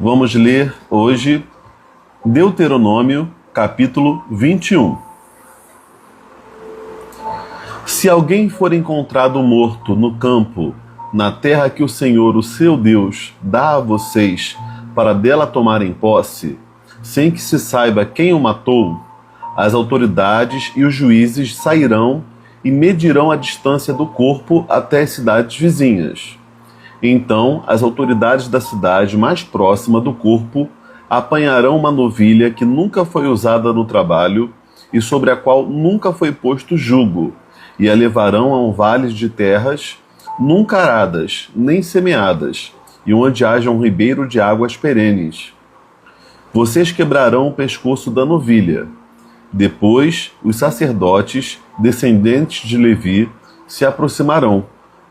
Vamos ler hoje Deuteronômio, capítulo 21. Se alguém for encontrado morto no campo, na terra que o Senhor, o seu Deus, dá a vocês para dela tomarem posse, sem que se saiba quem o matou, as autoridades e os juízes sairão e medirão a distância do corpo até as cidades vizinhas. Então, as autoridades da cidade mais próxima do corpo apanharão uma novilha que nunca foi usada no trabalho e sobre a qual nunca foi posto jugo, e a levarão a um vale de terras nunca aradas, nem semeadas, e onde haja um ribeiro de águas perenes. Vocês quebrarão o pescoço da novilha. Depois, os sacerdotes, descendentes de Levi, se aproximarão,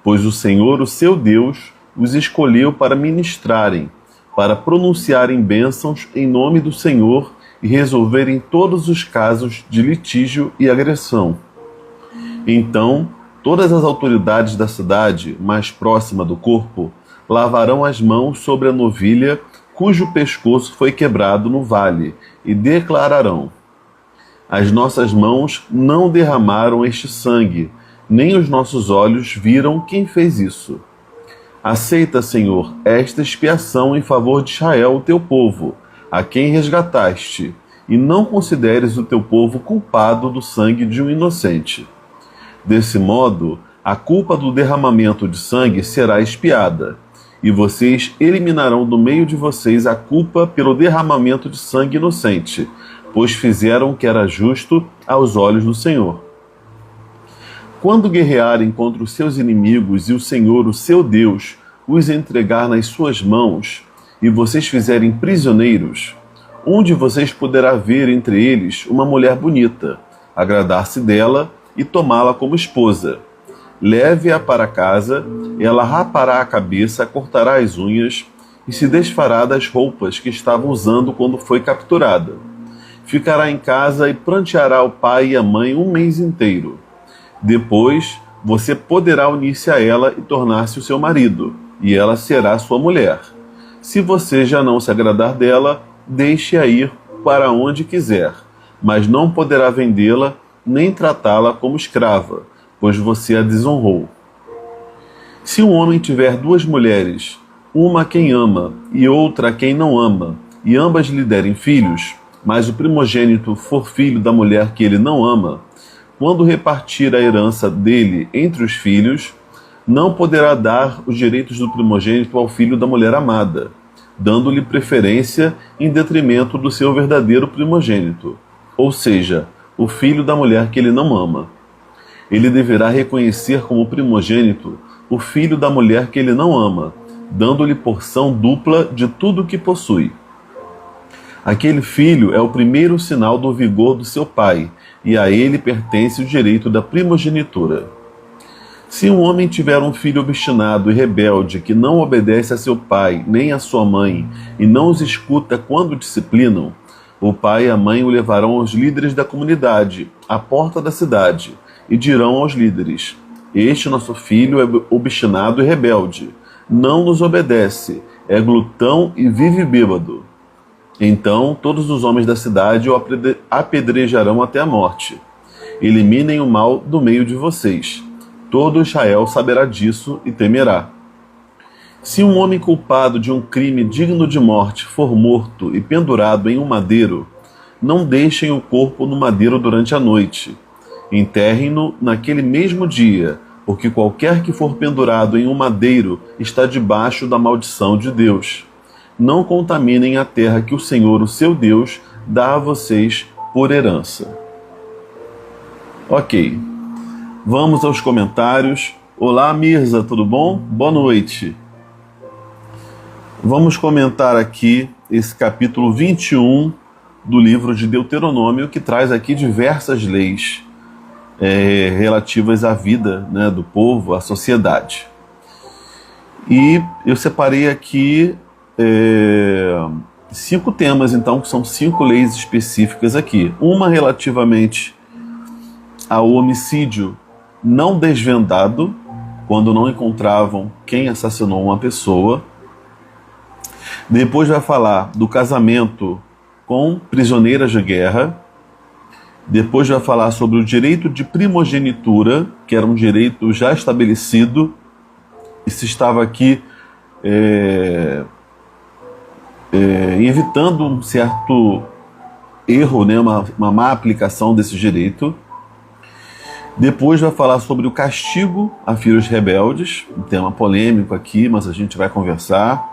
pois o Senhor, o seu Deus, os escolheu para ministrarem, para pronunciarem bênçãos em nome do Senhor e resolverem todos os casos de litígio e agressão. Então, todas as autoridades da cidade mais próxima do corpo lavarão as mãos sobre a novilha cujo pescoço foi quebrado no vale e declararão: as nossas mãos não derramaram este sangue, nem os nossos olhos viram quem fez isso. Aceita, Senhor, esta expiação em favor de Israel, o teu povo, a quem resgataste, e não consideres o teu povo culpado do sangue de um inocente. Desse modo, a culpa do derramamento de sangue será expiada, e vocês eliminarão do meio de vocês a culpa pelo derramamento de sangue inocente, pois fizeram o que era justo aos olhos do Senhor. Quando guerrearem contra os seus inimigos e o Senhor, o seu Deus, os entregar nas suas mãos, e vocês fizerem prisioneiros, um de vocês poderá ver entre eles uma mulher bonita, agradar-se dela e tomá-la como esposa. Leve-a para casa, ela rapará a cabeça, cortará as unhas e se desfará das roupas que estava usando quando foi capturada. Ficará em casa e pranteará o pai e a mãe um mês inteiro. Depois, você poderá unir-se a ela e tornar-se o seu marido, e ela será sua mulher. Se você já não se agradar dela, deixe-a ir para onde quiser, mas não poderá vendê-la nem tratá-la como escrava, pois você a desonrou. Se um homem tiver duas mulheres, uma a quem ama e outra a quem não ama, e ambas lhe derem filhos, mas o primogênito for filho da mulher que ele não ama, quando repartir a herança dele entre os filhos, não poderá dar os direitos do primogênito ao filho da mulher amada, dando-lhe preferência em detrimento do seu verdadeiro primogênito, ou seja, o filho da mulher que ele não ama. Ele deverá reconhecer como primogênito o filho da mulher que ele não ama, dando-lhe porção dupla de tudo o que possui. Aquele filho é o primeiro sinal do vigor do seu pai, e a ele pertence o direito da primogenitura. Se um homem tiver um filho obstinado e rebelde que não obedece a seu pai nem a sua mãe e não os escuta quando disciplinam, o pai e a mãe o levarão aos líderes da comunidade, à porta da cidade, e dirão aos líderes: este nosso filho é obstinado e rebelde, não nos obedece, é glutão e vive bêbado. Então todos os homens da cidade o apedrejarão até a morte. Eliminem o mal do meio de vocês. Todo Israel saberá disso e temerá. Se um homem culpado de um crime digno de morte for morto e pendurado em um madeiro, não deixem o corpo no madeiro durante a noite. Enterrem-no naquele mesmo dia, porque qualquer que for pendurado em um madeiro está debaixo da maldição de Deus. Não contaminem a terra que o Senhor, o seu Deus, dá a vocês por herança. Ok, vamos aos comentários. Olá, Mirza, tudo bom? Boa noite. Vamos comentar aqui esse capítulo 21 do livro de Deuteronômio, que traz aqui diversas leis relativas à vida, né, do povo, à sociedade. E eu separei aqui 5 temas, então, que são 5 leis específicas aqui. Uma relativamente ao homicídio não desvendado, quando não encontravam quem assassinou uma pessoa. Depois vai falar do casamento com prisioneiras de guerra. Depois vai falar sobre o direito de primogenitura, que era um direito já estabelecido, e se estava aqui evitando um certo erro, né, uma má aplicação desse direito. Depois vai falar sobre o castigo a filhos rebeldes, um tema polêmico aqui, mas a gente vai conversar.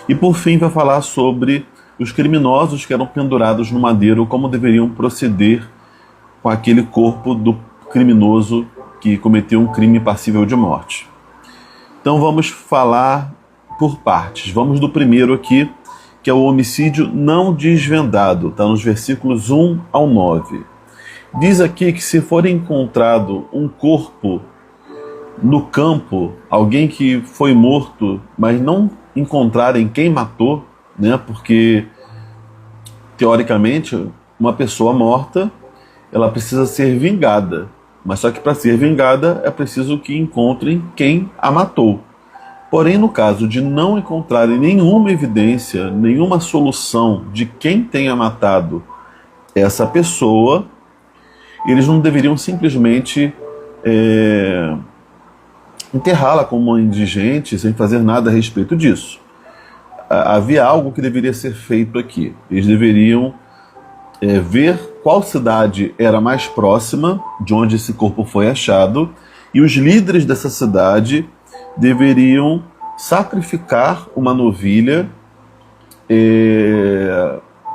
E por fim vai falar sobre os criminosos que eram pendurados no madeiro, como deveriam proceder com aquele corpo do criminoso que cometeu um crime passível de morte. Então vamos falar por partes. Vamos do primeiro aqui, que é o homicídio não desvendado, está nos versículos 1 ao 9. Diz aqui que se for encontrado um corpo no campo, alguém que foi morto, mas não encontrarem quem matou, né? Porque teoricamente uma pessoa morta, ela precisa ser vingada, mas só que para ser vingada é preciso que encontrem quem a matou. Porém, no caso de não encontrarem nenhuma evidência, nenhuma solução de quem tenha matado essa pessoa, eles não deveriam simplesmente enterrá-la como uma indigente sem fazer nada a respeito disso. Havia algo que deveria ser feito aqui. Eles deveriam ver qual cidade era mais próxima de onde esse corpo foi achado, e os líderes dessa cidade deveriam sacrificar uma novilha,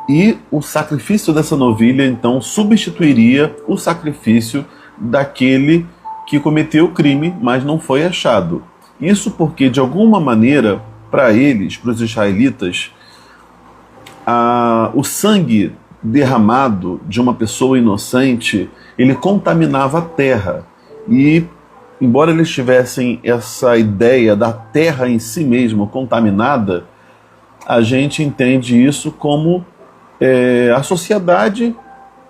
e o sacrifício dessa novilha então substituiria o sacrifício daquele que cometeu o crime, mas não foi achado. Isso porque, de alguma maneira, para eles, para os israelitas, o sangue derramado de uma pessoa inocente, ele contaminava a terra. E, embora eles tivessem essa ideia da terra em si mesma contaminada, a gente entende isso como a sociedade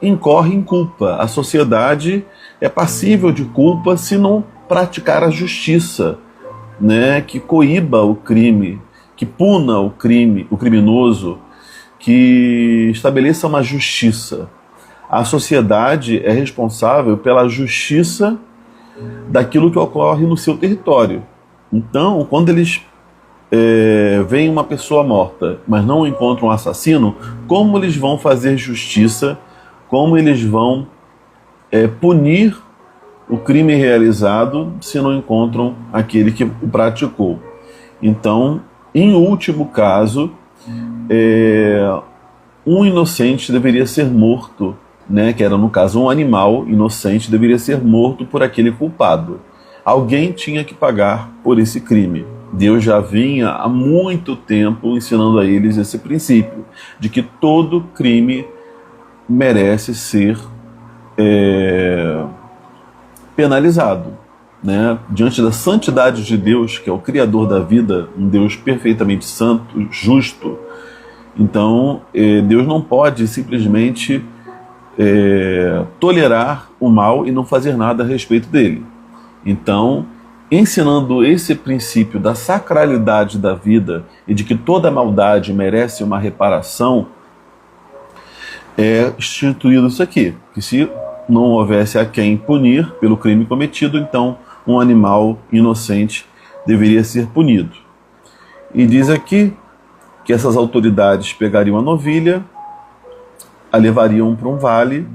incorre em culpa. A sociedade é passível de culpa se não praticar a justiça, né, que coíba o crime, que puna o crime, o criminoso, que estabeleça uma justiça. A sociedade é responsável pela justiça daquilo que ocorre no seu território. Então, quando eles veem uma pessoa morta, mas não encontram um assassino, como eles vão fazer justiça? Como eles vão punir o crime realizado se não encontram aquele que o praticou? Então, em último caso, um inocente deveria ser morto, né, que era no caso um animal inocente deveria ser morto por aquele culpado. Alguém tinha que pagar por esse crime. Deus já vinha há muito tempo ensinando a eles esse princípio, de que todo crime merece ser penalizado, né? Diante da santidade de Deus, que é o Criador da vida, um Deus perfeitamente santo, justo. Então, Deus não pode simplesmente tolerar o mal e não fazer nada a respeito dele. Então, ensinando esse princípio da sacralidade da vida e de que toda maldade merece uma reparação, é instituído isso aqui, que se não houvesse a quem punir pelo crime cometido, então um animal inocente deveria ser punido. E diz aqui que essas autoridades pegariam a novilha, a levariam para um vale,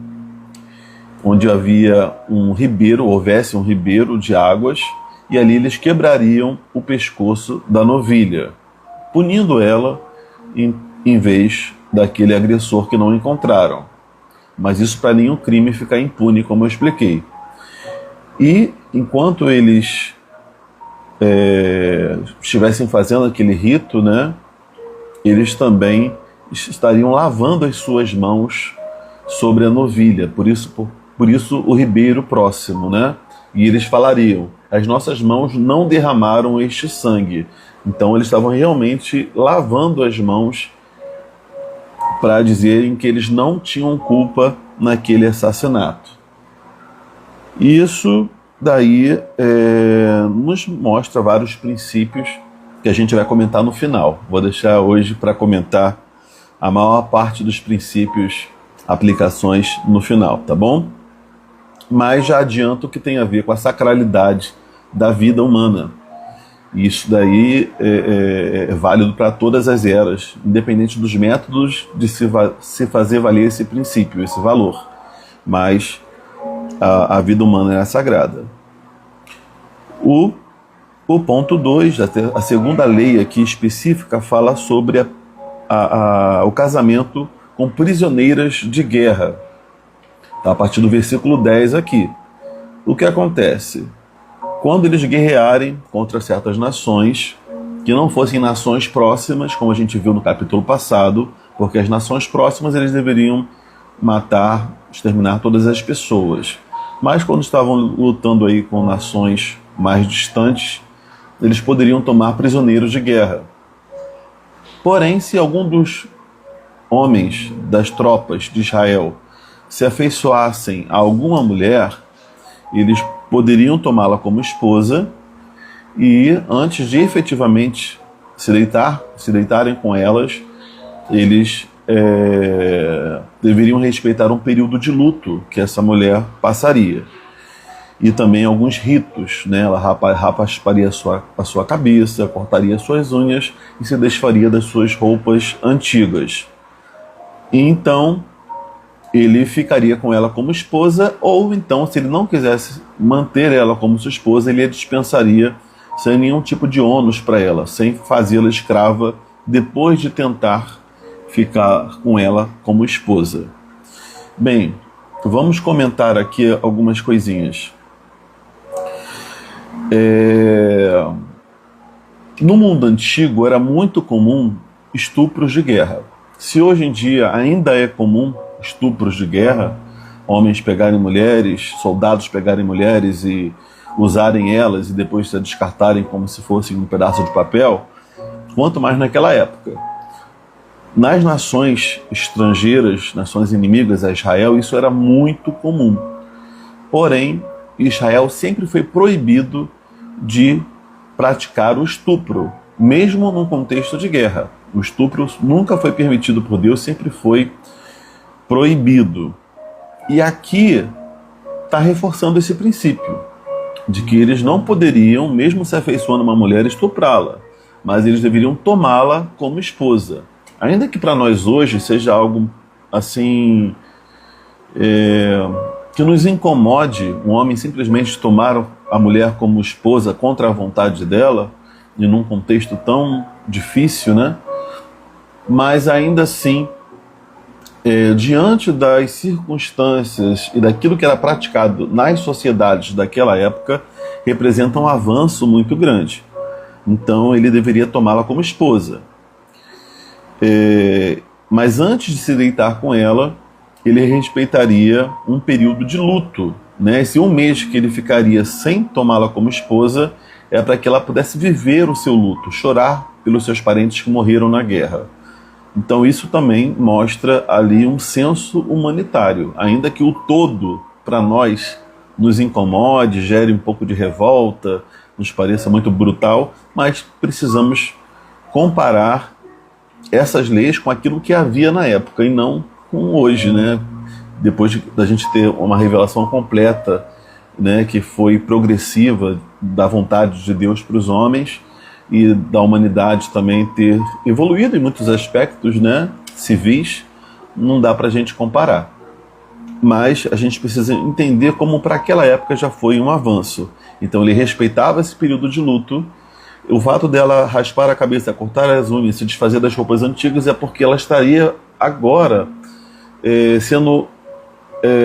onde havia um ribeiro, houvesse um ribeiro de águas, e ali eles quebrariam o pescoço da novilha, punindo ela em vez daquele agressor que não encontraram. Mas isso para nenhum crime ficar impune, como eu expliquei. E enquanto eles estivessem fazendo aquele rito, né, eles também estariam lavando as suas mãos sobre a novilha, por isso o ribeiro próximo, né? E eles falariam: as nossas mãos não derramaram este sangue. Então eles estavam realmente lavando as mãos para dizerem que eles não tinham culpa naquele assassinato. Isso daí nos mostra vários princípios que a gente vai comentar no final. Vou deixar hoje para comentar a maior parte dos princípios, aplicações no final, tá bom? Mas já adianto que tem a ver com a sacralidade da vida humana. Isso daí é válido para todas as eras, independente dos métodos de se fazer valer esse princípio, esse valor. Mas a vida humana é sagrada. O ponto 2, a segunda lei aqui específica, fala sobre o casamento com prisioneiras de guerra. Tá, a partir do versículo 10 aqui. O que acontece? Quando eles guerrearem contra certas nações, que não fossem nações próximas, como a gente viu no capítulo passado, porque as nações próximas eles deveriam matar, exterminar todas as pessoas. Mas quando estavam lutando aí com nações mais distantes, eles poderiam tomar prisioneiros de guerra. Porém, se algum dos homens das tropas de Israel se afeiçoassem a alguma mulher, eles poderiam tomá-la como esposa e, antes de efetivamente se deitarem com elas, eles deveriam respeitar um período de luto que essa mulher passaria. E também alguns ritos, né? Ela rasparia a sua cabeça, cortaria suas unhas e se desfaria das suas roupas antigas. E então ele ficaria com ela como esposa, ou então, se ele não quisesse manter ela como sua esposa, ele a dispensaria sem nenhum tipo de ônus para ela, sem fazê-la escrava depois de tentar ficar com ela como esposa. Bem, vamos comentar aqui algumas coisinhas. No mundo antigo era muito comum estupros de guerra. Se hoje em dia ainda é comum estupros de guerra, homens pegarem mulheres, soldados pegarem mulheres e usarem elas e depois se descartarem como se fossem um pedaço de papel, quanto mais naquela época. Nas nações estrangeiras, nações inimigas a Israel, isso era muito comum. Porém, Israel sempre foi proibido de praticar o estupro, mesmo num contexto de guerra. O estupro nunca foi permitido por Deus, sempre foi proibido. E aqui está reforçando esse princípio, de que eles não poderiam, mesmo se afeiçoando a uma mulher, estuprá-la, mas eles deveriam tomá-la como esposa. Ainda que para nós hoje seja algo assim, que nos incomode um homem simplesmente tomar a mulher como esposa contra a vontade dela, e num contexto tão difícil, né? Mas ainda assim, diante das circunstâncias e daquilo que era praticado nas sociedades daquela época, representa um avanço muito grande. Então ele deveria tomá-la como esposa. Mas antes de se deitar com ela, ele respeitaria um período de luto, né? Esse um mês que ele ficaria sem tomá-la como esposa é para que ela pudesse viver o seu luto, chorar pelos seus parentes que morreram na guerra. Então isso também mostra ali um senso humanitário, ainda que o todo, para nós, nos incomode, gere um pouco de revolta, nos pareça muito brutal, mas precisamos comparar essas leis com aquilo que havia na época e não com hoje, né? Depois da gente ter uma revelação completa, né, que foi progressiva da vontade de Deus para os homens e da humanidade também ter evoluído em muitos aspectos, né, civis, não dá para a gente comparar. Mas a gente precisa entender como para aquela época já foi um avanço. Então ele respeitava esse período de luto. O fato dela raspar a cabeça, cortar as unhas, se desfazer das roupas antigas é porque ela estaria agora sendo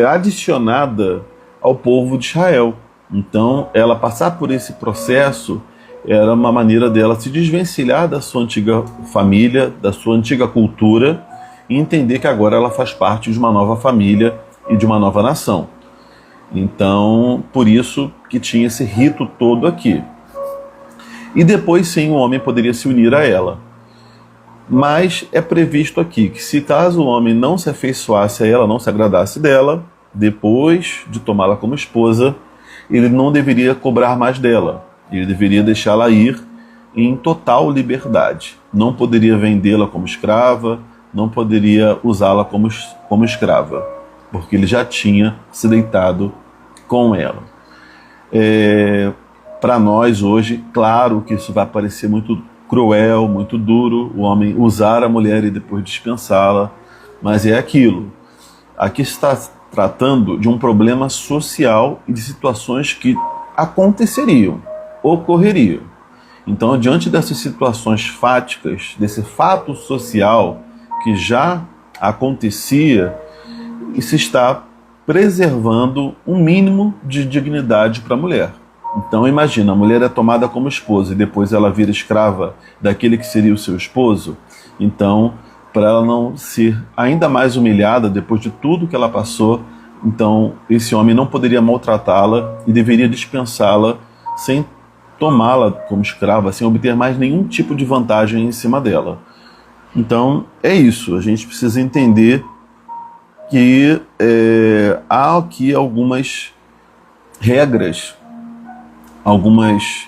adicionada ao povo de Israel. Então ela passar por esse processo era uma maneira dela se desvencilhar da sua antiga família, da sua antiga cultura, e entender que agora ela faz parte de uma nova família e de uma nova nação. Então, por isso que tinha esse rito todo aqui. E depois sim o homem poderia se unir a ela. Mas é previsto aqui que se caso o homem não se afeiçoasse a ela, não se agradasse dela, depois de tomá-la como esposa, ele não deveria cobrar mais dela. Ele deveria deixá-la ir em total liberdade. Não poderia vendê-la como escrava, não poderia usá-la como escrava, porque ele já tinha se deitado com ela. Para nós hoje, claro que isso vai parecer muito cruel, muito duro, o homem usar a mulher e depois dispensá-la, mas é aquilo. Aqui está tratando de um problema social e de situações que aconteceriam, ocorreriam. Então, diante dessas situações fáticas, desse fato social que já acontecia, se está preservando um mínimo de dignidade para a mulher. Então imagina, a mulher é tomada como esposa e depois ela vira escrava daquele que seria o seu esposo. Então, para ela não ser ainda mais humilhada depois de tudo que ela passou, então esse homem não poderia maltratá-la e deveria dispensá-la sem tomá-la como escrava, sem obter mais nenhum tipo de vantagem em cima dela. Então é isso, a gente precisa entender que há aqui algumas regras, algumas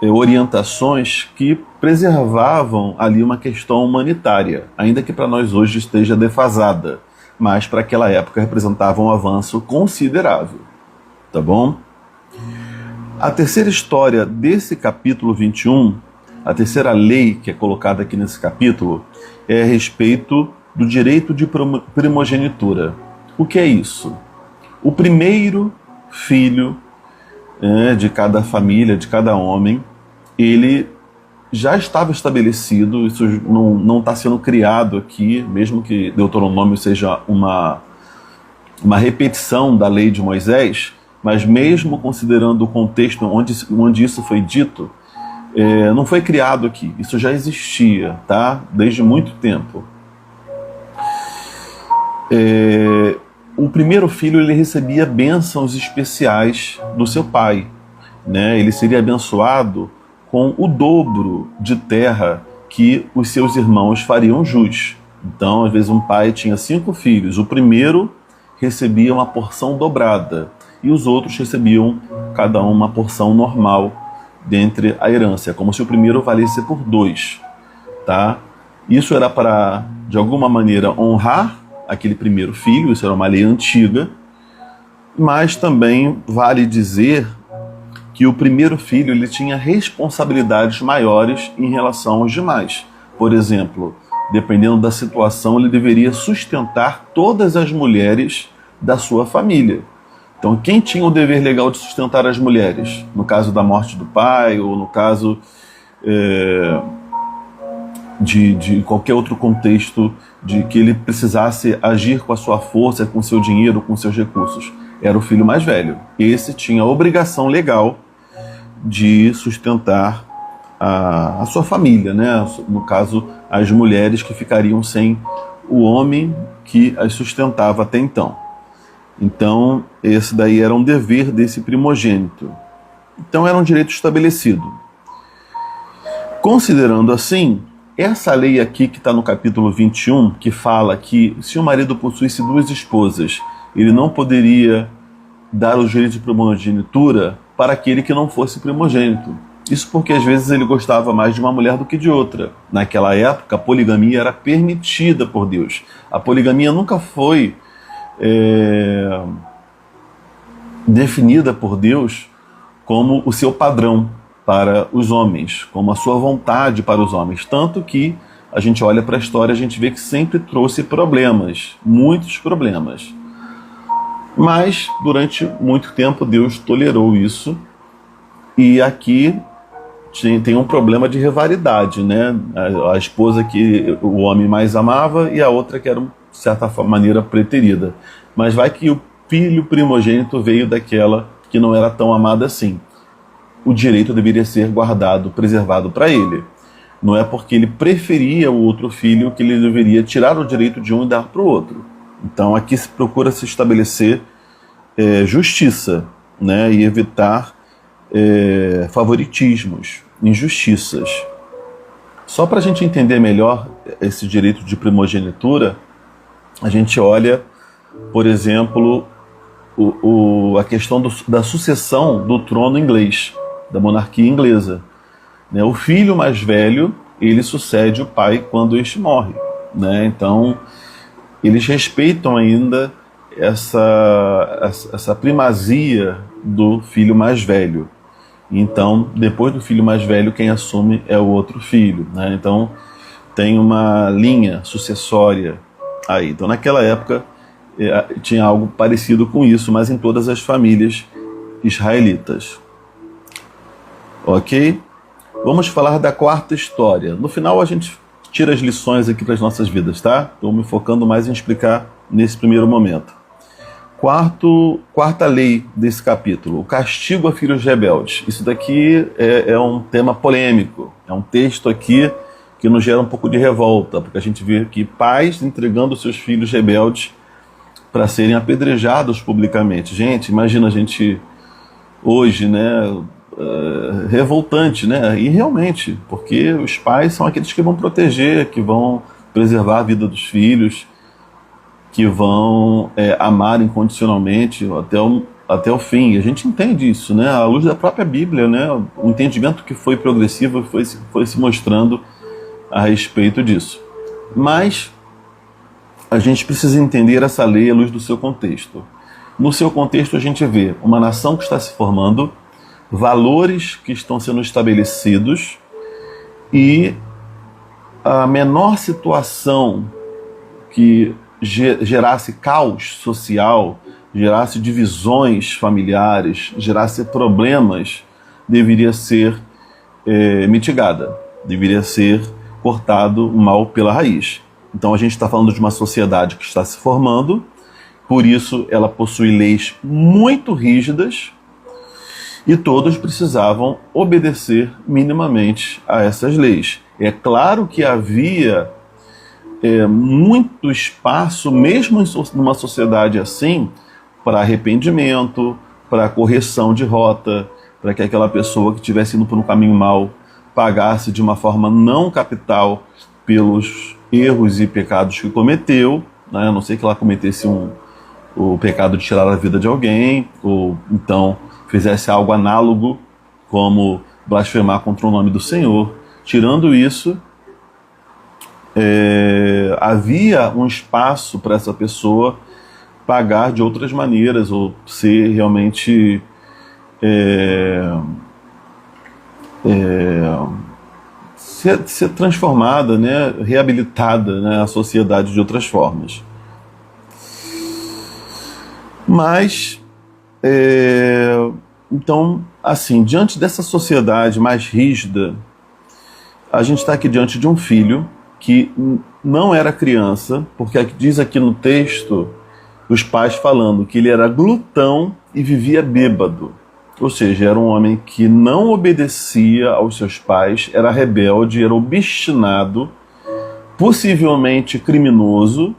orientações que preservavam ali uma questão humanitária, ainda que para nós hoje esteja defasada, mas para aquela época representava um avanço considerável, tá bom? A terceira história desse capítulo 21, a terceira lei que é colocada aqui nesse capítulo, é a respeito do direito de primogenitura. O que é isso? O primeiro filho de cada família, de cada homem, ele já estava estabelecido, isso não está sendo criado aqui, mesmo que Deuteronômio seja uma repetição da lei de Moisés, mas mesmo considerando o contexto onde isso foi dito, não foi criado aqui, isso já existia, tá? Desde muito tempo. O primeiro filho ele recebia bênçãos especiais do seu pai, né? Ele seria abençoado com o dobro de terra que os seus irmãos fariam jus. Então, às vezes um pai tinha 5 filhos, o primeiro recebia uma porção dobrada e os outros recebiam cada um uma porção normal dentre a herança, como se o primeiro valesse por 2, tá? Isso era para, de alguma maneira, honrar aquele primeiro filho, isso era uma lei antiga, mas também vale dizer que o primeiro filho ele tinha responsabilidades maiores em relação aos demais. Por exemplo, dependendo da situação, ele deveria sustentar todas as mulheres da sua família. Então, quem tinha o dever legal de sustentar as mulheres? No caso da morte do pai, ou no caso de qualquer outro contexto de que ele precisasse agir com a sua força, com o seu dinheiro, com seus recursos. Era o filho mais velho. Esse tinha a obrigação legal de sustentar a sua família, né? No caso, as mulheres que ficariam sem o homem que as sustentava até então. Então, esse daí era um dever desse primogênito. Então, era um direito estabelecido. Considerando assim, essa lei aqui que está no capítulo 21, que fala que se o marido possuísse 2 esposas, ele não poderia dar o direito de primogenitura para aquele que não fosse primogênito. Isso porque às vezes ele gostava mais de uma mulher do que de outra. Naquela época, a poligamia era permitida por Deus. A poligamia nunca foi definida por Deus como o seu padrão para os homens, como a sua vontade para os homens. Tanto que a gente olha para a história, a gente vê que sempre trouxe problemas, muitos problemas. Mas, durante muito tempo, Deus tolerou isso. E aqui tem um problema de rivalidade, né? A esposa que o homem mais amava e a outra que era, de certa maneira, preterida. Mas vai que o filho primogênito veio daquela que não era tão amada assim. O direito deveria ser guardado, preservado para ele. Não é porque ele preferia o outro filho que ele deveria tirar o direito de um e dar para o outro. Então aqui se procura se estabelecer justiça, né, e evitar favoritismos, injustiças. Só para a gente entender melhor esse direito de primogenitura, a gente olha, por exemplo, a questão da sucessão do trono inglês, da monarquia inglesa. né? O filho mais velho, ele sucede o pai quando este morre, né? Então, eles respeitam ainda essa primazia do filho mais velho. Então, depois do filho mais velho, quem assume é o outro filho, né? Então, tem uma linha sucessória aí. Então, naquela época, tinha algo parecido com isso, mas em todas as famílias israelitas. Ok? Vamos falar da quarta história. No final, a gente tira as lições aqui para as nossas vidas, tá? Estou me focando mais em explicar nesse primeiro momento. Quarta lei desse capítulo, o castigo a filhos rebeldes. Isso daqui é um tema polêmico, é um texto aqui que nos gera um pouco de revolta, porque a gente vê aqui pais entregando seus filhos rebeldes para serem apedrejados publicamente. Gente, imagina a gente hoje, né, revoltante, né? E realmente, porque os pais são aqueles que vão proteger, que vão preservar a vida dos filhos, que vão amar incondicionalmente até o fim. E a gente entende isso, né? À luz da própria Bíblia, né? O entendimento que foi progressivo foi se mostrando a respeito disso. Mas a gente precisa entender essa lei à luz do seu contexto. No seu contexto, a gente vê uma nação que está se formando, valores que estão sendo estabelecidos e a menor situação que gerasse caos social, gerasse divisões familiares, gerasse problemas, deveria ser mitigada, deveria ser cortado o mal pela raiz. Então a gente está falando de uma sociedade que está se formando, por isso ela possui leis muito rígidas e todos precisavam obedecer minimamente a essas leis. É claro que havia muito espaço, mesmo numa sociedade assim, para arrependimento, para correção de rota, para que aquela pessoa que estivesse indo por um caminho mau pagasse de uma forma não capital pelos erros e pecados que cometeu, né? A não ser que ela cometesse o pecado de tirar a vida de alguém, ou então fizesse algo análogo, como blasfemar contra o nome do Senhor. Tirando isso, havia um espaço para essa pessoa pagar de outras maneiras, ou ser realmente ser transformada, né, reabilitada, né, à sociedade de outras formas. Mas, então, assim, diante dessa sociedade mais rígida, a gente está aqui diante de um filho que não era criança, porque diz aqui no texto, os pais falando que ele era glutão e vivia bêbado. Ou seja, era um homem que não obedecia aos seus pais, era rebelde, era obstinado, possivelmente criminoso,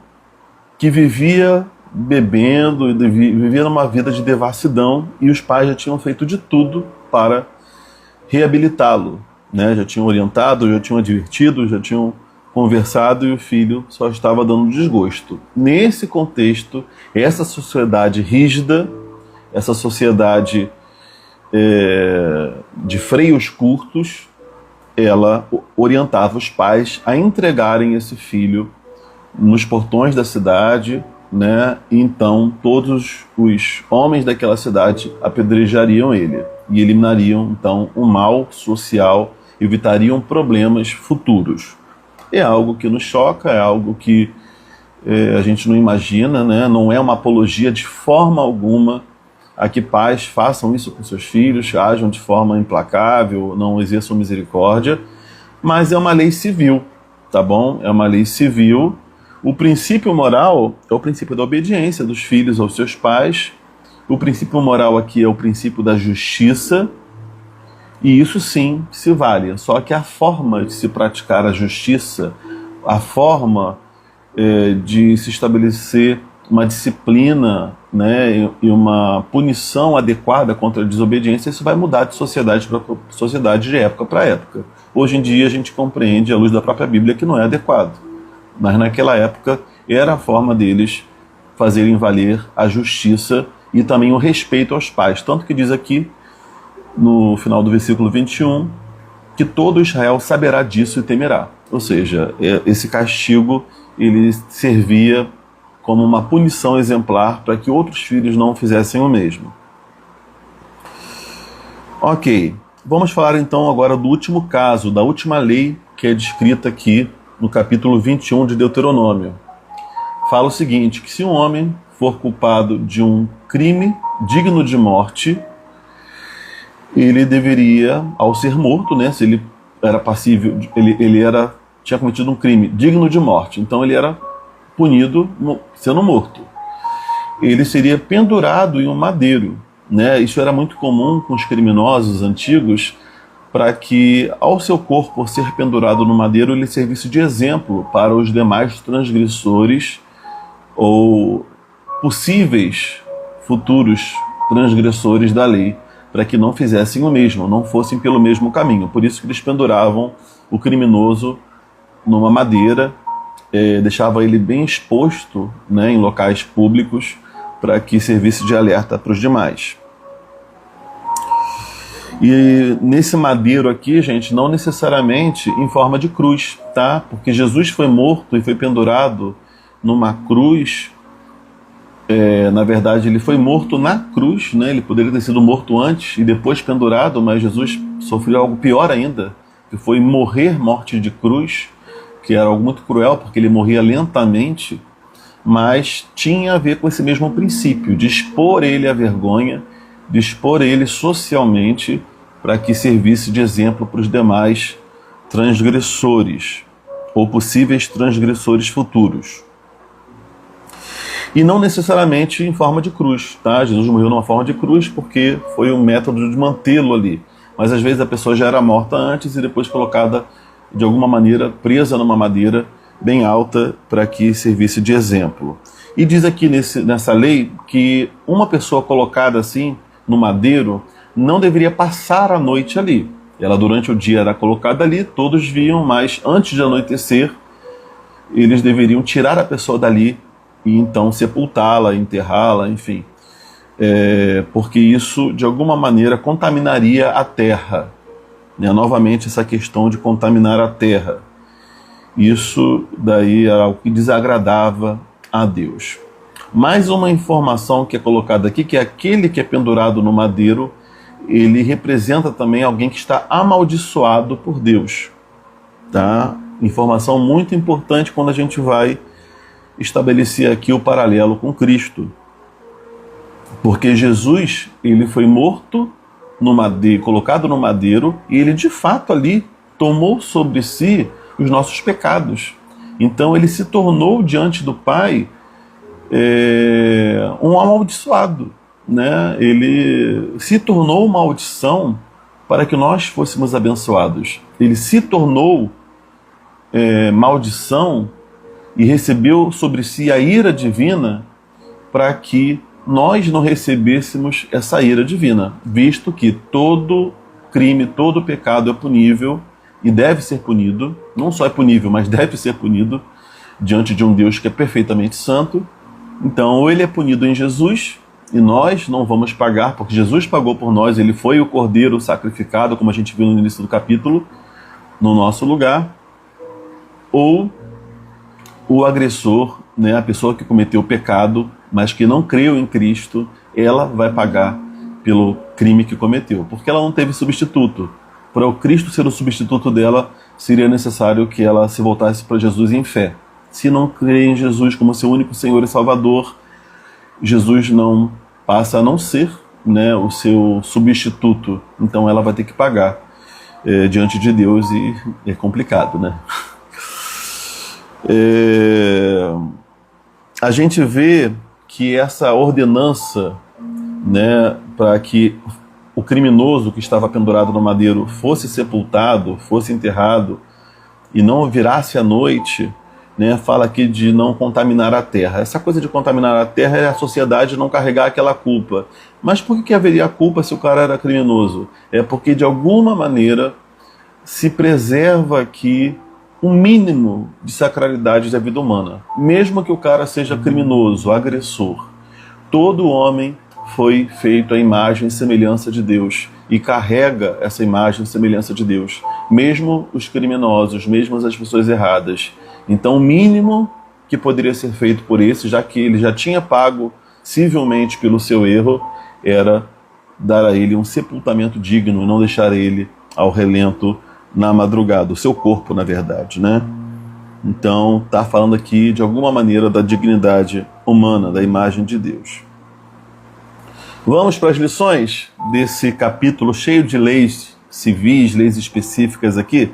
que vivia bebendo, vivia numa vida de devassidão, e os pais já tinham feito de tudo para reabilitá-lo, né? Já tinham orientado, já tinham advertido, já tinham conversado, e o filho só estava dando desgosto. Nesse contexto, essa sociedade rígida, essa sociedade de freios curtos, ela orientava os pais a entregarem esse filho nos portões da cidade, né? E então todos os homens daquela cidade apedrejariam ele e eliminariam então o mal social, evitariam problemas futuros. É algo que nos choca, é algo que a gente não imagina, né? Não é uma apologia de forma alguma a que pais façam isso com seus filhos, ajam de forma implacável, não exerçam misericórdia, mas é uma lei civil, tá bom? É uma lei civil. O princípio moral é o princípio da obediência dos filhos aos seus pais. O princípio moral aqui é o princípio da justiça, e isso sim se vale. Só que a forma de se praticar a justiça, a forma de se estabelecer uma disciplina, né, e uma punição adequada contra a desobediência, isso vai mudar de sociedade para sociedade, de época para época. Hoje em dia a gente compreende, à luz da própria Bíblia, que não é adequado. Mas naquela época era a forma deles fazerem valer a justiça e também o respeito aos pais. Tanto que diz aqui, no final do versículo 21, que todo Israel saberá disso e temerá. Ou seja, esse castigo ele servia como uma punição exemplar para que outros filhos não fizessem o mesmo. Ok, vamos falar então agora do último caso, da última lei que é descrita aqui no capítulo 21 de Deuteronômio. Fala o seguinte, que se um homem for culpado de um crime digno de morte, ele deveria, ao ser morto, né, se ele era passível, tinha cometido um crime digno de morte, então ele era punido sendo morto. Ele seria pendurado em um madeiro, né? Isso era muito comum com os criminosos antigos, para que, ao seu corpo ser pendurado no madeiro, ele servisse de exemplo para os demais transgressores ou possíveis futuros transgressores da lei, para que não fizessem o mesmo, não fossem pelo mesmo caminho. Por isso que eles penduravam o criminoso numa madeira, deixava ele bem exposto, né, em locais públicos, para que servisse de alerta para os demais. E nesse madeiro aqui, gente, não necessariamente em forma de cruz, tá? Porque Jesus foi morto e foi pendurado numa cruz. Na verdade, ele foi morto na cruz, né? Ele poderia ter sido morto antes e depois pendurado, mas Jesus sofreu algo pior ainda, que foi morrer morte de cruz, que era algo muito cruel, porque ele morria lentamente, mas tinha a ver com esse mesmo princípio, de expor ele à vergonha, de expor ele socialmente, para que servisse de exemplo para os demais transgressores, ou possíveis transgressores futuros. E não necessariamente em forma de cruz, tá? Jesus morreu numa forma de cruz porque foi um método de mantê-lo ali. Mas às vezes a pessoa já era morta antes e depois colocada de alguma maneira presa numa madeira bem alta para que servisse de exemplo. E diz aqui nessa lei que uma pessoa colocada assim no madeiro não deveria passar a noite ali. Ela durante o dia era colocada ali, todos viam, mas antes de anoitecer eles deveriam tirar a pessoa dali e então sepultá-la, enterrá-la, enfim. Porque isso de alguma maneira contaminaria a terra, né? Novamente essa questão de contaminar a terra. Isso daí era algo que desagradava a Deus. Mais uma informação que é colocada aqui, que é aquele que é pendurado no madeiro, ele representa também alguém que está amaldiçoado por Deus, tá? Informação muito importante quando a gente vai estabelecer aqui o paralelo com Cristo. Porque Jesus, ele foi morto no madeiro, colocado no madeiro, e ele de fato ali tomou sobre si os nossos pecados. Então ele se tornou diante do Pai um amaldiçoado, né? Ele se tornou uma maldição para que nós fôssemos abençoados. Ele se tornou maldição e recebeu sobre si a ira divina para que nós não recebêssemos essa ira divina, visto que todo crime, todo pecado é punível e deve ser punido. Não só é punível, mas deve ser punido diante de um Deus que é perfeitamente santo. Então, ou ele é punido em Jesus e nós não vamos pagar, porque Jesus pagou por nós, ele foi o cordeiro sacrificado, como a gente viu no início do capítulo, no nosso lugar, ou o agressor, né, a pessoa que cometeu o pecado, mas que não creu em Cristo, ela vai pagar pelo crime que cometeu, porque ela não teve substituto. Para o Cristo ser o substituto dela, seria necessário que ela se voltasse para Jesus em fé. Se não crê em Jesus como seu único Senhor e Salvador, Jesus não passa a não ser, né, o seu substituto. Então ela vai ter que pagar diante de Deus e é complicado, né? A gente vê que essa ordenança, né, para que o criminoso que estava pendurado no madeiro fosse sepultado, fosse enterrado e não virasse à noite, né, fala aqui de não contaminar a terra. Essa coisa de contaminar a terra é a sociedade não carregar aquela culpa. Mas por que haveria culpa se o cara era criminoso? É porque de alguma maneira se preserva aqui um mínimo de sacralidade da vida humana. Mesmo que o cara seja criminoso, agressor, todo homem foi feito à imagem e semelhança de Deus. e carrega essa imagem e semelhança de Deus, mesmo os criminosos, mesmo as pessoas erradas. Então, o mínimo que poderia ser feito por esse, já que ele já tinha pago civilmente pelo seu erro, era dar a ele um sepultamento digno e não deixar ele ao relento na madrugada, o seu corpo, na verdade, né? Então, está falando aqui, de alguma maneira, da dignidade humana, da imagem de Deus. Vamos para as lições desse capítulo cheio de leis civis, leis específicas aqui,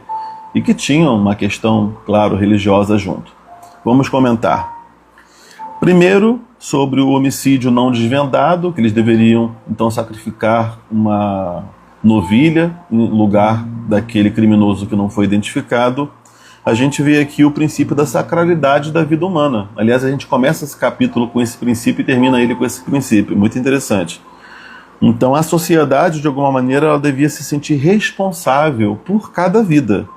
e que tinham uma questão, claro, religiosa junto. Vamos comentar. Primeiro, sobre o homicídio não desvendado, que eles deveriam, então, sacrificar uma novilha em lugar daquele criminoso que não foi identificado. A gente vê aqui o princípio da sacralidade da vida humana. Aliás, a gente começa esse capítulo com esse princípio e termina ele com esse princípio. Muito interessante. Então, a sociedade, de alguma maneira, ela devia se sentir responsável por cada vida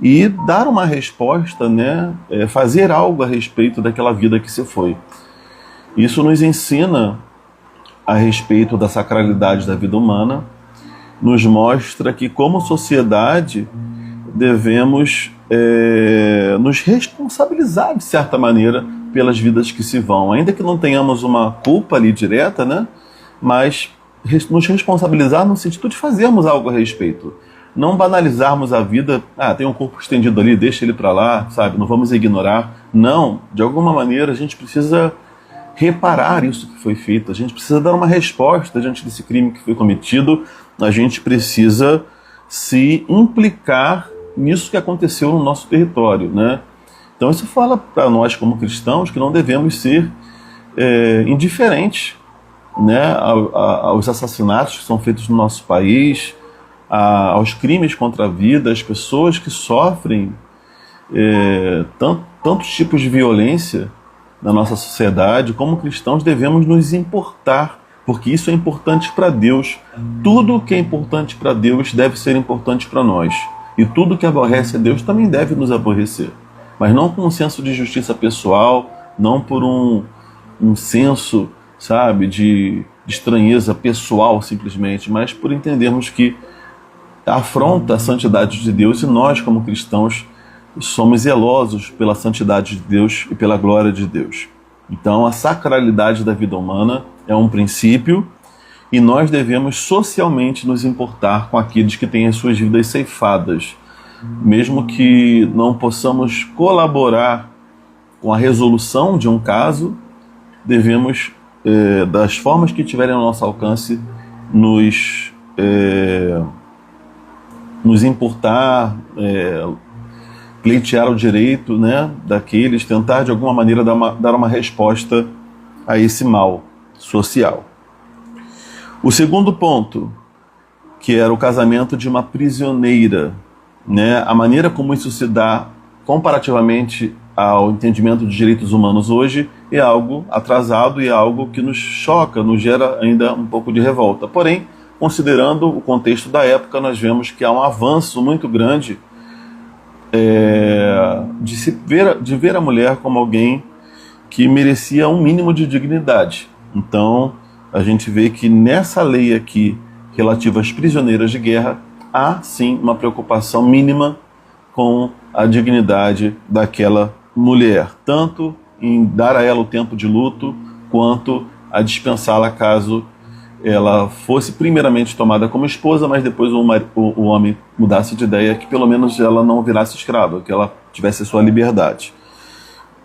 e dar uma resposta, né? Fazer algo a respeito daquela vida que se foi. Isso nos ensina a respeito da sacralidade da vida humana, nos mostra que, como sociedade, devemos nos responsabilizar, de certa maneira, pelas vidas que se vão. Ainda que não tenhamos uma culpa ali direta, né? Mas nos responsabilizar no sentido de fazermos algo a respeito. Não banalizarmos a vida, tem um corpo estendido ali, deixa ele para lá, sabe? Não vamos ignorar. Não, de alguma maneira a gente precisa reparar isso que foi feito, a gente precisa dar uma resposta diante desse crime que foi cometido, a gente precisa se implicar nisso que aconteceu no nosso território, né? Então isso fala para nós como cristãos que não devemos ser indiferentes, né, aos assassinatos que são feitos no nosso país, aos crimes contra a vida, às pessoas que sofrem tantos tipos de violência na nossa sociedade. Como cristãos devemos nos importar, porque isso é importante para Deus. Tudo que é importante para Deus deve ser importante para nós. E tudo que aborrece a Deus também deve nos aborrecer. Mas não com um senso de justiça pessoal, não por um senso, sabe, de estranheza pessoal simplesmente, mas por entendermos que afronta a santidade de Deus e nós, como cristãos, somos zelosos pela santidade de Deus e pela glória de Deus. Então, a sacralidade da vida humana é um princípio e nós devemos socialmente nos importar com aqueles que têm as suas vidas ceifadas. Mesmo que não possamos colaborar com a resolução de um caso, devemos, das formas que tiverem ao nosso alcance, nos importar, pleitear o direito, né, daqueles, tentar de alguma maneira dar uma resposta a esse mal social. O segundo ponto, que era o casamento de uma prisioneira, né, a maneira como isso se dá comparativamente ao entendimento de direitos humanos hoje é algo atrasado e é algo que nos choca, nos gera ainda um pouco de revolta. Porém, considerando o contexto da época, nós vemos que há um avanço muito grande de ver a mulher como alguém que merecia um mínimo de dignidade. Então, a gente vê que nessa lei aqui, relativa às prisioneiras de guerra, há sim uma preocupação mínima com a dignidade daquela mulher, tanto em dar a ela o tempo de luto, quanto a dispensá-la caso ela fosse primeiramente tomada como esposa, mas depois o homem mudasse de ideia, que pelo menos ela não virasse escrava, que ela tivesse a sua liberdade.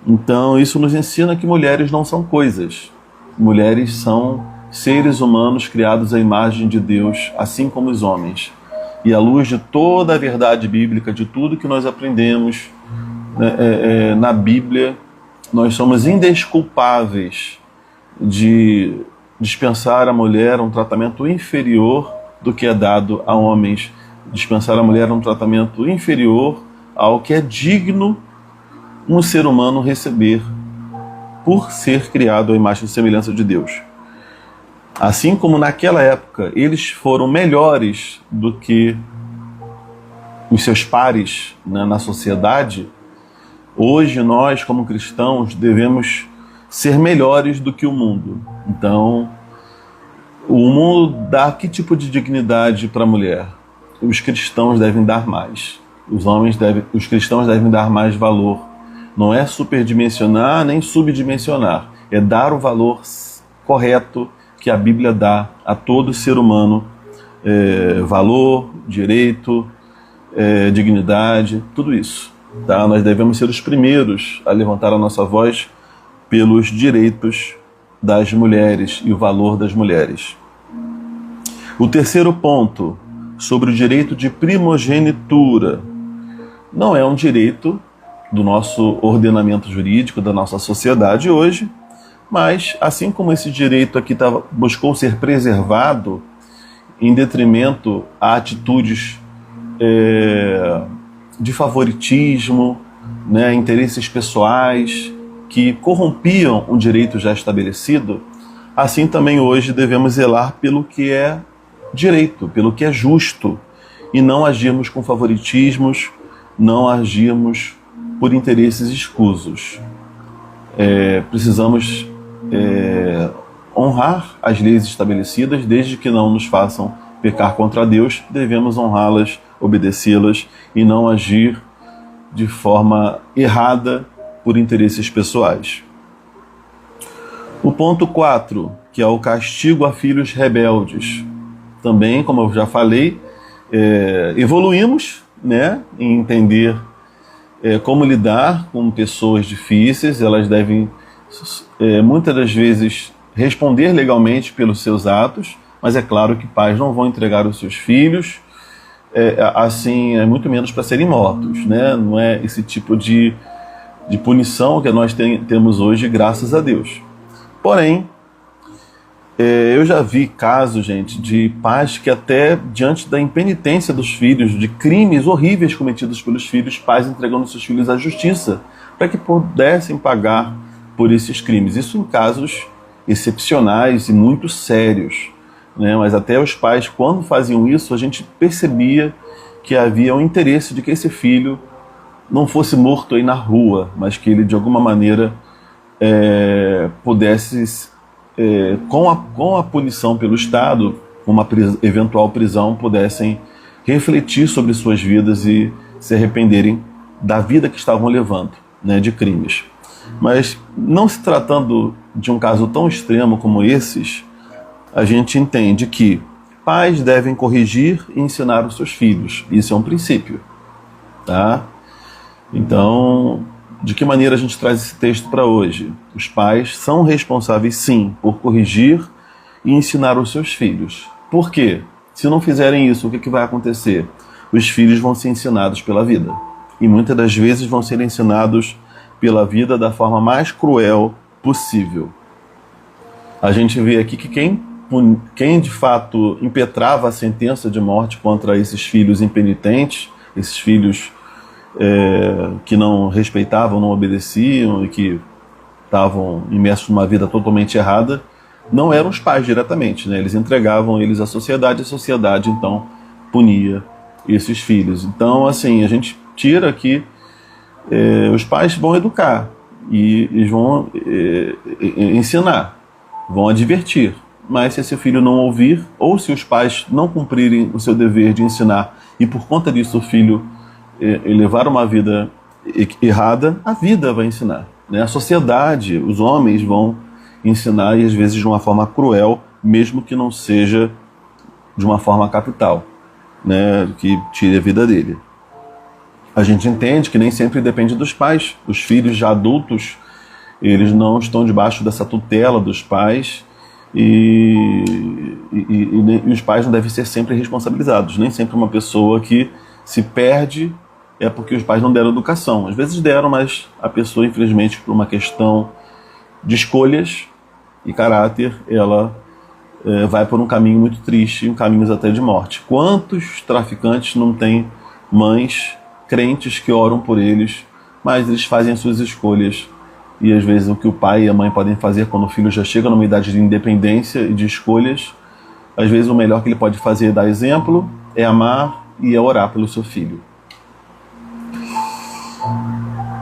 Então isso nos ensina que mulheres não são coisas. Mulheres são seres humanos criados à imagem de Deus, assim como os homens. E à luz de toda a verdade bíblica, de tudo que nós aprendemos na Bíblia, nós somos indesculpáveis de dispensar à mulher um tratamento inferior do que é dado a homens, dispensar à mulher um tratamento inferior ao que é digno um ser humano receber por ser criado à imagem e semelhança de Deus. Assim como naquela época eles foram melhores do que os seus pares, né, na sociedade, hoje nós, como cristãos, devemos ser melhores do que o mundo. Então, O mundo dá que tipo de dignidade para a mulher? Os cristãos devem dar mais. Os cristãos devem dar mais valor. Não é superdimensionar nem subdimensionar. É dar o valor correto que a Bíblia dá a todo ser humano. Valor, direito, dignidade, tudo isso. Tá? Nós devemos ser os primeiros a levantar a nossa voz pelos direitos das mulheres e o valor das mulheres. O terceiro ponto, sobre o direito de primogenitura. Não é um direito do nosso ordenamento jurídico, da nossa sociedade hoje, mas assim como esse direito aqui buscou ser preservado em detrimento a atitudes de favoritismo, né, interesses pessoais que corrompiam um direito já estabelecido, assim também hoje devemos zelar pelo que é direito, pelo que é justo, e não agirmos com favoritismos, não agirmos por interesses escusos. Precisamos honrar as leis estabelecidas, desde que não nos façam pecar contra Deus, devemos honrá-las, obedecê-las e não agir de forma errada por interesses pessoais. O ponto 4, que é o castigo a filhos rebeldes. Também, como eu já falei, evoluímos, né, em entender como lidar com pessoas difíceis. Elas devem, muitas das vezes, responder legalmente pelos seus atos, mas é claro que pais não vão entregar os seus filhos, muito menos para serem mortos, né? Não é esse tipo de punição que nós temos hoje, graças a Deus. Porém, eu já vi casos, gente, de pais que até diante da impenitência dos filhos, de crimes horríveis cometidos pelos filhos, pais entregando seus filhos à justiça para que pudessem pagar por esses crimes. Isso em casos excepcionais e muito sérios, né? Mas até os pais, quando faziam isso, a gente percebia que havia um interesse de que esse filho não fosse morto aí na rua, mas que ele de alguma maneira pudesse, com a punição pelo Estado, uma eventual prisão, pudessem refletir sobre suas vidas e se arrependerem da vida que estavam levando, né, de crimes. Mas não se tratando de um caso tão extremo como esses, a gente entende que pais devem corrigir e ensinar os seus filhos. Isso é um princípio, tá? Então, de que maneira a gente traz esse texto para hoje? Os pais são responsáveis, sim, por corrigir e ensinar os seus filhos. Por quê? Se não fizerem isso, o que vai acontecer? Os filhos vão ser ensinados pela vida. E muitas das vezes vão ser ensinados pela vida da forma mais cruel possível. A gente vê aqui que quem de fato impetrava a sentença de morte contra esses filhos impenitentes, esses filhos que não respeitavam, não obedeciam e que estavam imersos numa vida totalmente errada, não eram os pais diretamente, né? Eles entregavam eles à sociedade, a sociedade então punia esses filhos. Então, assim, a gente tira aqui, os pais vão educar e eles vão ensinar, vão advertir, mas se esse filho não ouvir, ou se os pais não cumprirem o seu dever de ensinar e por conta disso o filho levar uma vida errada, a vida vai ensinar, né? A sociedade, os homens vão ensinar, e às vezes de uma forma cruel, mesmo que não seja de uma forma capital, né, que tire a vida dele. A gente entende que nem sempre depende dos pais. Os filhos já adultos, eles não estão debaixo dessa tutela dos pais, e os pais não devem ser sempre responsabilizados. Nem sempre uma pessoa que se perde é porque os pais não deram educação. Às vezes deram, mas a pessoa, infelizmente, por uma questão de escolhas e caráter, ela vai por um caminho muito triste, um caminho até de morte. Quantos traficantes não têm mães crentes que oram por eles, mas eles fazem as suas escolhas, e às vezes o que o pai e a mãe podem fazer quando o filho já chega numa idade de independência e de escolhas, às vezes o melhor que ele pode fazer é dar exemplo, é amar e é orar pelo seu filho.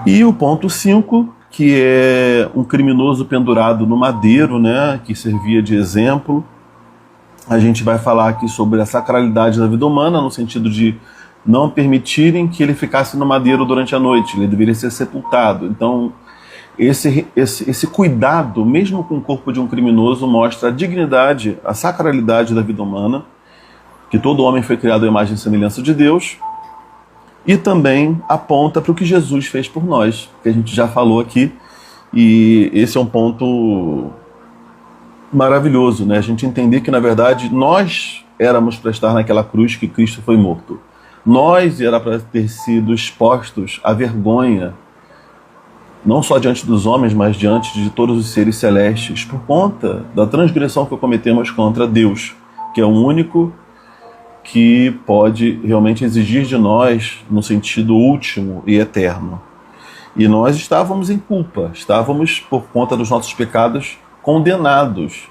E o ponto 5, que é um criminoso pendurado no madeiro, né, que servia de exemplo. A gente vai falar aqui sobre a sacralidade da vida humana, no sentido de não permitirem que ele ficasse no madeiro durante a noite, ele deveria ser sepultado. Então, esse cuidado, mesmo com o corpo de um criminoso, mostra a dignidade, a sacralidade da vida humana, que todo homem foi criado à imagem e semelhança de Deus, e também aponta para o que Jesus fez por nós, que a gente já falou aqui, e esse é um ponto maravilhoso, né? A gente entender que, na verdade, nós éramos para estar naquela cruz que Cristo foi morto. Nós era para ter sido expostos à vergonha, não só diante dos homens, mas diante de todos os seres celestes, por conta da transgressão que cometemos contra Deus, que é o único que pode realmente exigir de nós no sentido último e eterno. E nós estávamos em culpa, estávamos, por conta dos nossos pecados, condenados.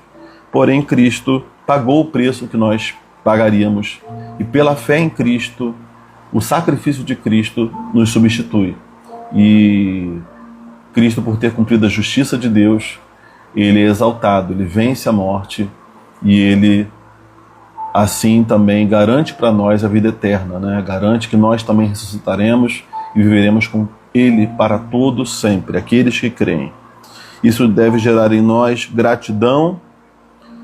Porém, Cristo pagou o preço que nós pagaríamos. E pela fé em Cristo, o sacrifício de Cristo nos substitui. E Cristo, por ter cumprido a justiça de Deus, ele é exaltado, ele vence a morte e ele, assim, também garante para nós a vida eterna, né? Garante que nós também ressuscitaremos e viveremos com ele para todos sempre, aqueles que creem. Isso deve gerar em nós gratidão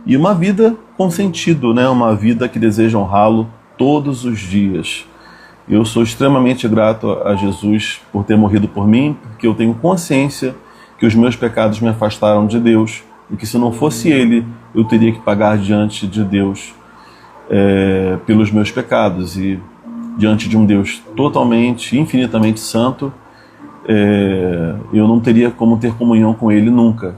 e uma vida com sentido, né? Uma vida que deseja honrá-lo todos os dias. Eu sou extremamente grato a Jesus por ter morrido por mim, porque eu tenho consciência que os meus pecados me afastaram de Deus e que se não fosse Ele, eu teria que pagar diante de Deus pelos meus pecados. E diante de um Deus totalmente, infinitamente santo, eu não teria como ter comunhão com Ele nunca.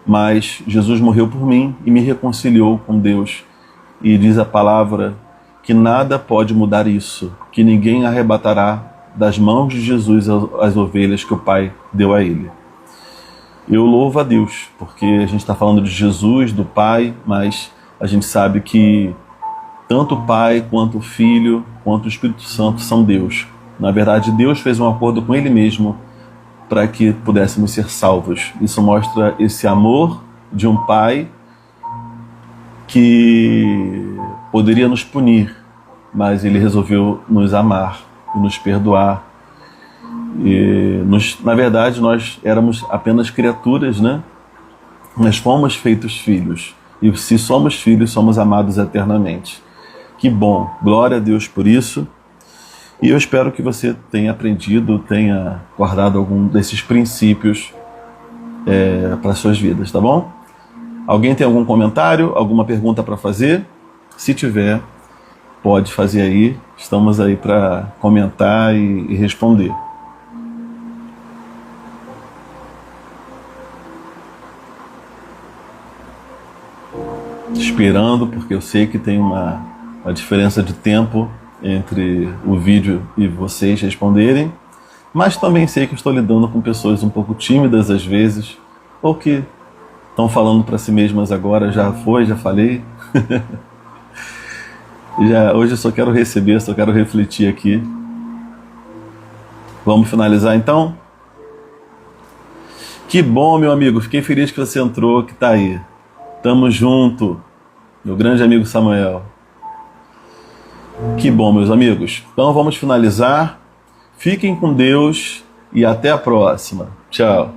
Mas Jesus morreu por mim e me reconciliou com Deus. E diz a palavra que nada pode mudar isso, que ninguém arrebatará das mãos de Jesus as ovelhas que o Pai deu a Ele. Eu louvo a Deus, porque a gente está falando de Jesus, do Pai, mas a gente sabe que tanto o Pai, quanto o Filho, quanto o Espírito Santo são Deus. Na verdade, Deus fez um acordo com Ele mesmo para que pudéssemos ser salvos. Isso mostra esse amor de um Pai que poderia nos punir, mas Ele resolveu nos amar e nos perdoar. Na verdade, nós éramos apenas criaturas, né? Nós fomos feitos filhos. E se somos filhos, somos amados eternamente. Que bom, glória a Deus por isso. E eu espero que você tenha aprendido, tenha guardado algum desses princípios para as suas vidas, tá bom? Alguém tem algum comentário, alguma pergunta para fazer? Se tiver, pode fazer aí. Estamos aí para comentar e responder. Esperando, porque eu sei que tem uma diferença de tempo entre o vídeo e vocês responderem, mas também sei que estou lidando com pessoas um pouco tímidas às vezes, ou que estão falando para si mesmas agora, já falei. Hoje eu só quero receber, só quero refletir aqui. Vamos finalizar então? Que bom, meu amigo, fiquei feliz que você entrou, que está aí. Tamo junto, meu grande amigo Samuel. Que bom, meus amigos. Então vamos finalizar. Fiquem com Deus e até a próxima. Tchau.